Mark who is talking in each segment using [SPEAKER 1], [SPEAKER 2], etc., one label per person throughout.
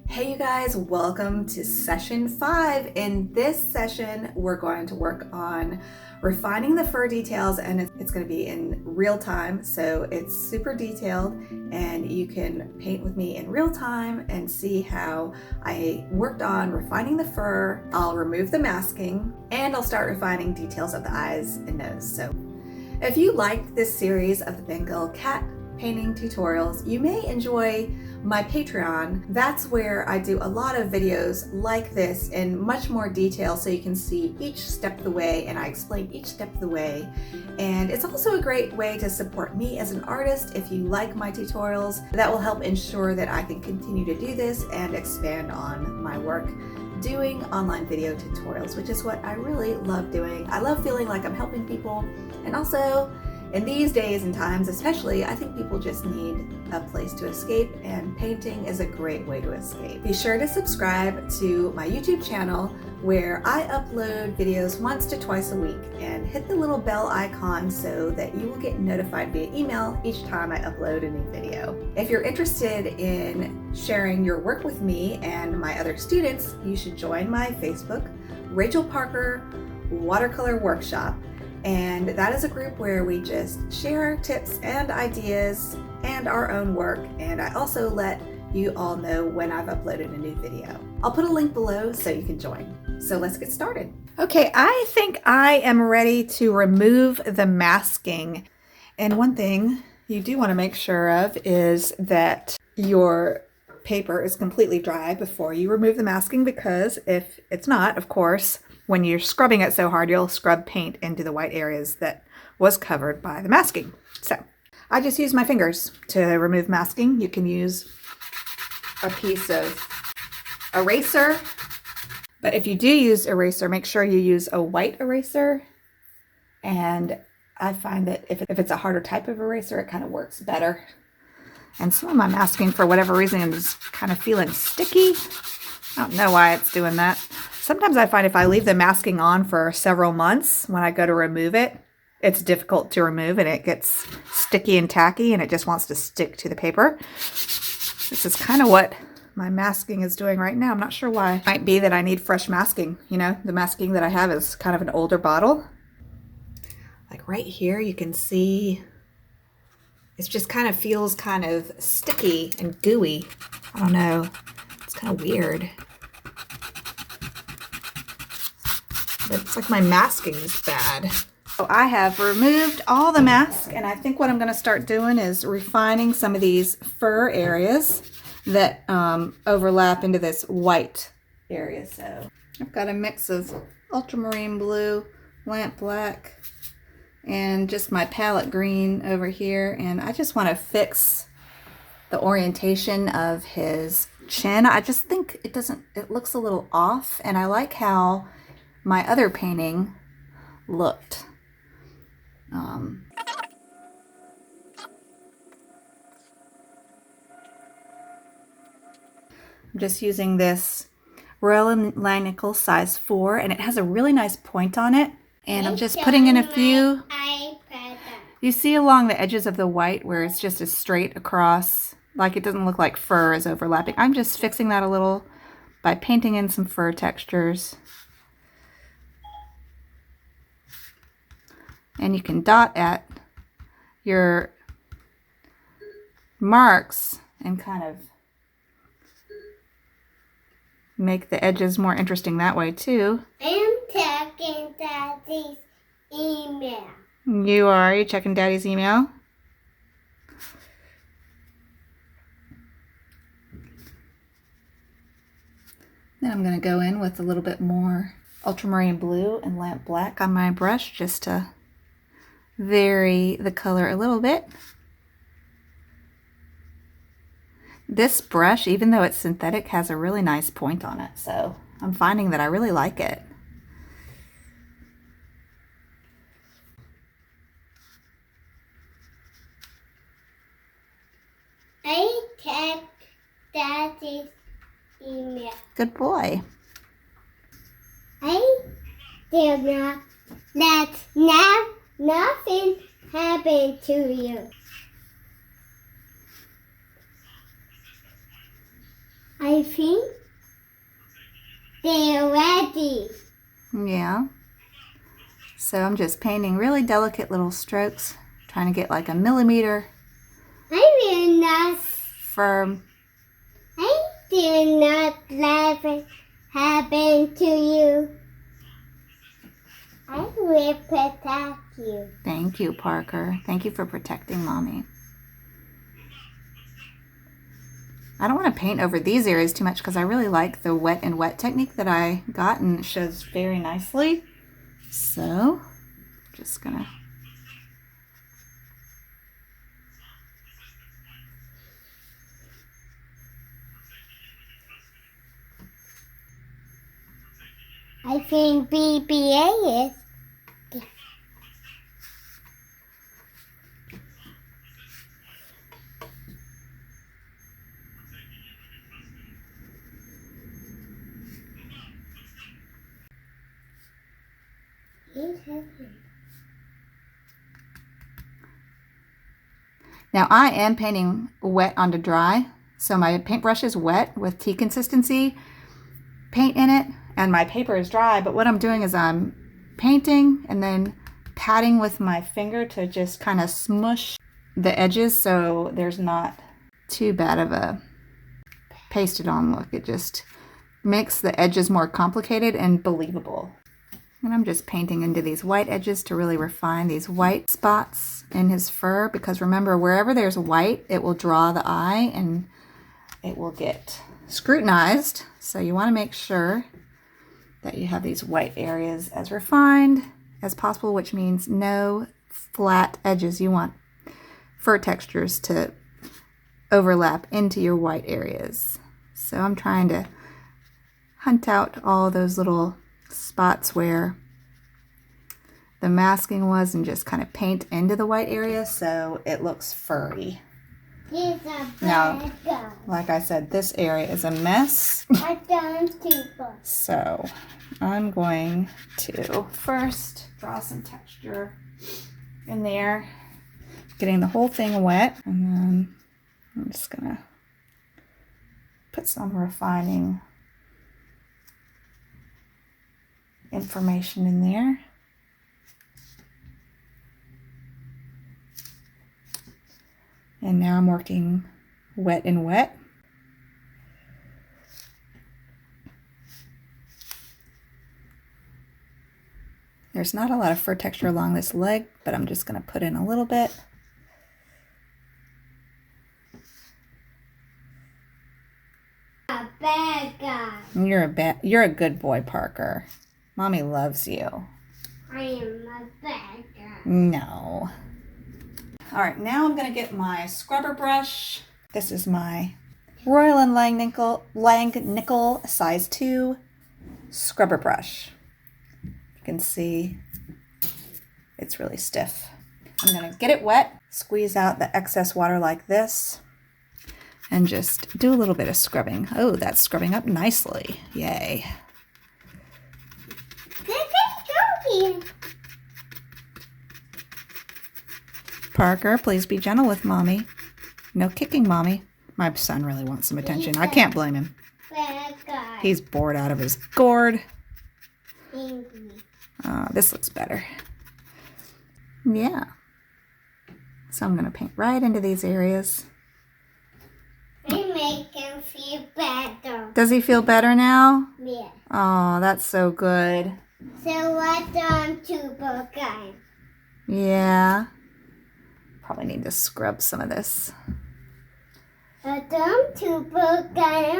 [SPEAKER 1] Hey you guys, welcome to session 5. In this session, we're going to work on refining the fur details, and it's going to be in real time. So it's super detailed and you can paint with me in real time and see how I worked on refining the fur. I'll remove the masking and I'll start refining details of the eyes and nose. So if you liked this series of the Bengal cat painting tutorials, you may enjoy my Patreon. That's where I do a lot of videos like this in much more detail so you can see each step of the way, and I explain each step of the way. And it's also a great way to support me as an artist. If you like my tutorials, that will help ensure that I can continue to do this and expand on my work doing online video tutorials, which is what I really love doing. I love feeling like I'm helping people, and also in these days and times especially, I think people just need a place to escape, and painting is a great way to escape. Be sure to subscribe to my YouTube channel where I upload videos once to twice a week, and hit the little bell icon so that you will get notified via email each time I upload a new video. If you're interested in sharing your work with me and my other students, you should join my Facebook, Rachel Parker Watercolor Workshop. And that is a group where we just share tips and ideas and our own work. And I also let you all know when I've uploaded a new video. I'll put a link below so you can join. So let's get started. Okay, I think I am ready to remove the masking. And one thing you do want to make sure of is that your paper is completely dry before you remove the masking, because if it's not, of course, when you're scrubbing it so hard, you'll scrub paint into the white areas that was covered by the masking. So I just use my fingers to remove masking. You can use a piece of eraser, but if you do use eraser, make sure you use a white eraser. And I find that if it's a harder type of eraser, it kind of works better. And some of my masking, for whatever reason, is kind of feeling sticky. I don't know why it's doing that. Sometimes I find if I leave the masking on for several months, when I go to remove it, it's difficult to remove and it gets sticky and tacky and it just wants to stick to the paper. This is kind of what my masking is doing right now. I'm not sure why. It might be that I need fresh masking. You know, the masking that I have is kind of an older bottle. Like right here, you can see it just kind of feels kind of sticky and gooey. I don't know. It's kind of weird. It's like my masking is bad. So I have removed all the mask, and I think what I'm going to start doing is refining some of these fur areas that overlap into this white area. So I've got a mix of ultramarine blue, lamp black, and just my palette green over here. And I just want to fix the orientation of his chin. I just think it looks a little off, and I like how my other painting looked. I'm just using this Royal Nickel size 4, and it has a really nice point on it. And I'm just putting in a few. You see along the edges of the white where it's just a straight across, like it doesn't look like fur is overlapping. I'm just fixing that a little by painting in some fur textures. And you can dot at your marks and kind of make the edges more interesting that way too.
[SPEAKER 2] I'm checking Daddy's email.
[SPEAKER 1] You are? You checking Daddy's email? Then I'm going to go in with a little bit more ultramarine blue and lamp black on my brush just to vary the color a little bit. This brush, even though it's synthetic, has a really nice point on it, so I'm finding that I really like it.
[SPEAKER 2] I checked Daddy's email.
[SPEAKER 1] Good boy.
[SPEAKER 2] I did not let nothing happen to you. I think they're ready.
[SPEAKER 1] Yeah. So I'm just painting really delicate little strokes, trying to get like a millimeter
[SPEAKER 2] I will not.
[SPEAKER 1] firm.
[SPEAKER 2] I do not let it happen to you. I will protect you.
[SPEAKER 1] Thank you, Parker. Thank you for protecting Mommy. I don't want to paint over these areas too much because I really like the wet and wet technique that I got, and it shows very nicely. So, just gonna.
[SPEAKER 2] I think BBA is.
[SPEAKER 1] Now I am painting wet onto dry, so my paintbrush is wet with tea consistency paint in it, and my paper is dry, but what I'm doing is I'm painting and then patting with my finger to just kind of smush the edges so there's not too bad of a pasted on look. It just makes the edges more complicated and believable. And I'm just painting into these white edges to really refine these white spots in his fur, because remember, wherever there's white, it will draw the eye and it will get scrutinized. So you want to make sure that you have these white areas as refined as possible, which means no flat edges. You want fur textures to overlap into your white areas. So I'm trying to hunt out all those little spots where the masking was and just kind of paint into the white area so it looks furry. Now, like I said, this area is a mess. So I'm going to first draw some texture in there, getting the whole thing wet, and then I'm just gonna put some refining information in there. And now I'm working wet and wet. There's not a lot of fur texture along this leg, but I'm just going to put in a little bit.
[SPEAKER 2] A bad guy.
[SPEAKER 1] You're a good boy, Parker. Mommy loves you.
[SPEAKER 2] I am a bad guy.
[SPEAKER 1] No. All right, now I'm going to get my scrubber brush. This is my Royal & Langnickel size 2 scrubber brush. You can see it's really stiff. I'm going to get it wet, squeeze out the excess water like this, and just do a little bit of scrubbing. Oh, that's scrubbing up nicely. Yay. Parker, please be gentle with Mommy. No kicking, Mommy. My son really wants some attention. I can't blame him.
[SPEAKER 2] Bad guy.
[SPEAKER 1] He's bored out of his gourd.
[SPEAKER 2] Angry.
[SPEAKER 1] This looks better. Yeah. So I'm going to paint right into these areas.
[SPEAKER 2] I make him feel better.
[SPEAKER 1] Does he feel better now?
[SPEAKER 2] Yeah.
[SPEAKER 1] Oh, that's so good.
[SPEAKER 2] So what on tuber guy?
[SPEAKER 1] Yeah. Probably need to scrub some of this.
[SPEAKER 2] Tuber guy.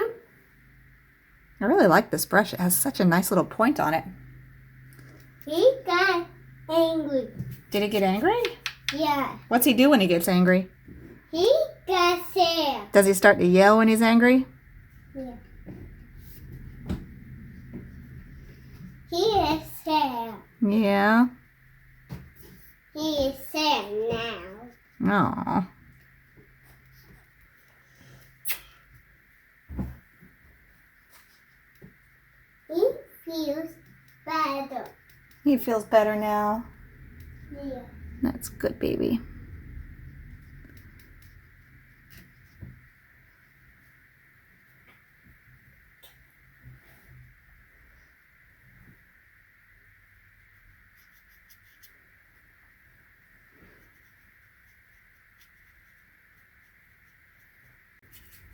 [SPEAKER 1] I really like this brush. It has such a nice little point on it.
[SPEAKER 2] He got angry.
[SPEAKER 1] Did he get angry?
[SPEAKER 2] Yeah.
[SPEAKER 1] What's he do when he gets angry?
[SPEAKER 2] He got sad.
[SPEAKER 1] Does he start to yell when he's angry?
[SPEAKER 2] Yeah. He is sad.
[SPEAKER 1] Yeah.
[SPEAKER 2] He is sad now.
[SPEAKER 1] Aw.
[SPEAKER 2] He feels better.
[SPEAKER 1] He feels better now.
[SPEAKER 2] Yeah.
[SPEAKER 1] That's good, baby.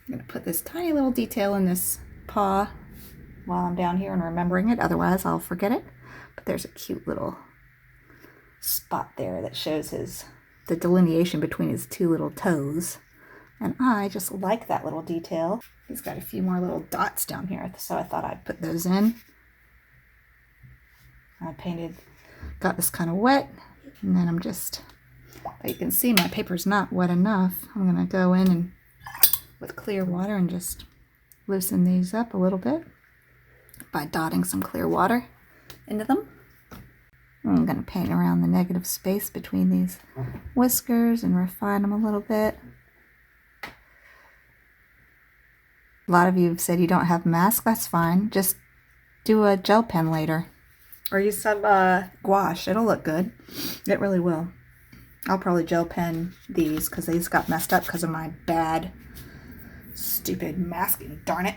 [SPEAKER 1] I'm gonna put this tiny little detail in this paw while I'm down here and remembering it, otherwise I'll forget it. But there's a cute little spot there that shows the delineation between his two little toes. And I just like that little detail. He's got a few more little dots down here, so I thought I'd put those in. I got this kind of wet, and then I'm just, but you can see my paper's not wet enough. I'm gonna go in and with clear water and just loosen these up a little bit by dotting some clear water into them. I'm gonna paint around the negative space between these whiskers and refine them a little bit. A lot of you have said you don't have masks. That's fine. Just do a gel pen later. Or use some gouache. It'll look good. It really will. I'll probably gel pen these because these got messed up because of my bad, stupid masking. Darn it.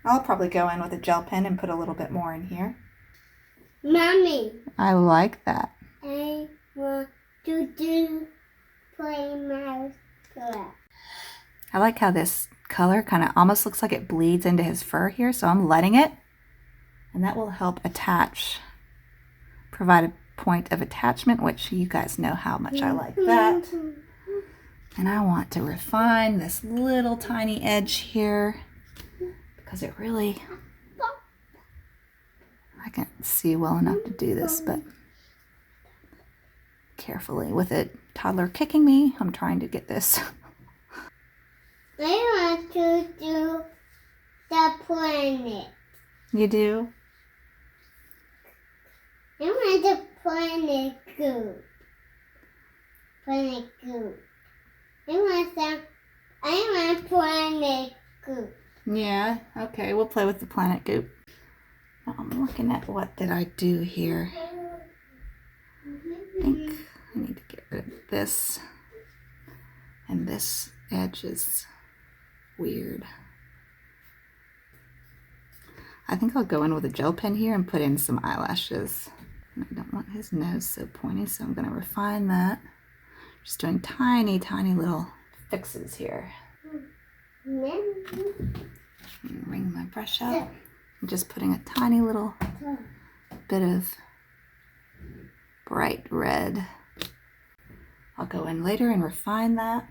[SPEAKER 1] I'll probably go in with a gel pen and put a little bit more in here.
[SPEAKER 2] Mommy.
[SPEAKER 1] I like that.
[SPEAKER 2] I want to do play my color.
[SPEAKER 1] I like how this color kind of almost looks like it bleeds into his fur here, so I'm letting it. And that will help provide a point of attachment, which you guys know how much I like that. And I want to refine this little tiny edge here because it really, I can't see well enough to do this, but carefully with a toddler kicking me, I'm trying to get this.
[SPEAKER 2] I want to do the planet.
[SPEAKER 1] You do?
[SPEAKER 2] I want the planet goop. Planet goop. I want planet goop.
[SPEAKER 1] Yeah, okay, we'll play with the planet goop. Now I'm looking at what did I do here. I think I need to get rid of this. And this edge is weird. I think I'll go in with a gel pen here and put in some eyelashes. I don't want his nose so pointy, so I'm going to refine that. Just doing tiny, tiny little fixes here. Wring my brush out. I'm just putting a tiny little bit of bright red. I'll go in later and refine that.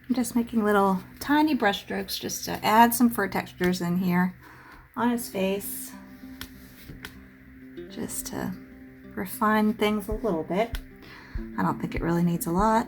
[SPEAKER 1] I'm just making little tiny brush strokes just to add some fur textures in here on his face, just to refine things a little bit. I don't think it really needs a lot.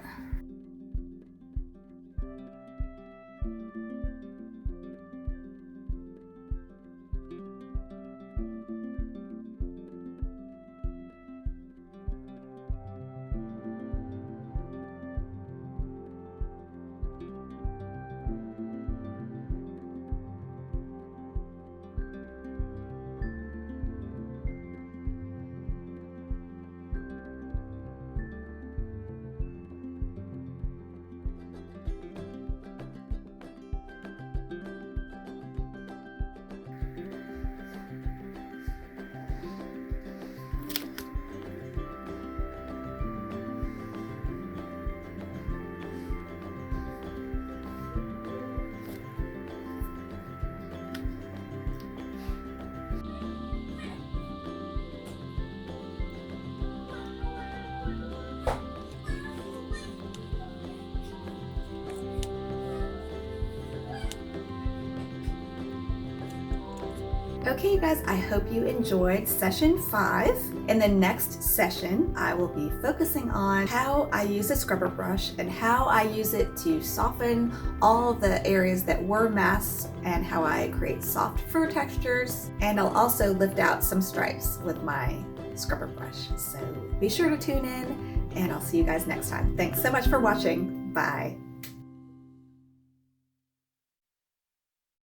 [SPEAKER 1] Okay, you guys, I hope you enjoyed session 5. In the next session, I will be focusing on how I use a scrubber brush and how I use it to soften all the areas that were masked and how I create soft fur textures. And I'll also lift out some stripes with my scrubber brush. So be sure to tune in, and I'll see you guys next time. Thanks so much for watching. Bye.